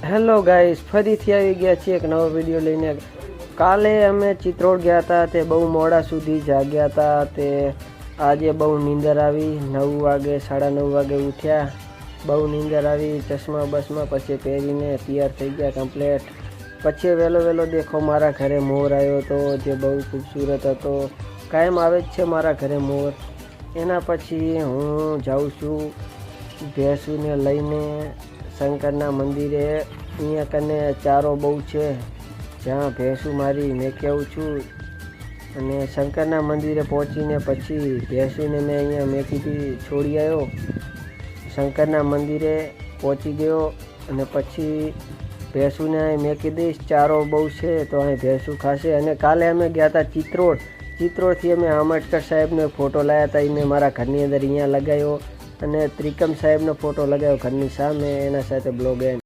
Hello guys, ફરીથી આવી ગયા છીએ એક નવો વિડીયો લઈને। કાલે અમે ચિત્રોડ ગયા હતા, તે બહુ મોડા સુધી જાગ્યા હતા। તે આજે બહુ નીંદર આવી, 9 વાગે 9:30 વાગે ઉઠ્યા। બહુ નીંદર આવી, ચશ્મા બસમાં પછી પહેરીને તૈયાર થઈ ગયા કમ્પ્લેટ। પછી વહેલો દેખો મારા ઘરે મોર આવ્યો હતો, જે બહુ ખૂબસૂરત હતો। કાયમ આવે જ છે મારા ઘરે મોર। એના પછી હું જાઉં છું ભેંસુને લઈને શંકરના મંદિરે। અહીંયા કને ચારો બહુ છે, જ્યાં ભેંસું મારી મેં આવું છું। અને શંકરના મંદિરે પહોંચીને પછી ભેંસુને મેં અહીંયા મેકીથી છોડી આવ્યો। શંકરના મંદિરે પહોંચી ગયો અને પછી ભેંસુને અહીં મેકી દઈશ। ચારો બહુ છે તો અહીં ભેંસું ખાશે। અને કાલે અમે ગયા હતા ચિત્રોડથી અમે આંબેડકર સાહેબનો ફોટો લાવ્યા હતા, એ મેં મારા ઘરની અંદર અહીંયા લગાવ્યો। અને ત્રિકમ સાહેબનો ફોટો લગાવ્યો ઘરની સામે, એના સાથે બ્લોગ એન્ડ।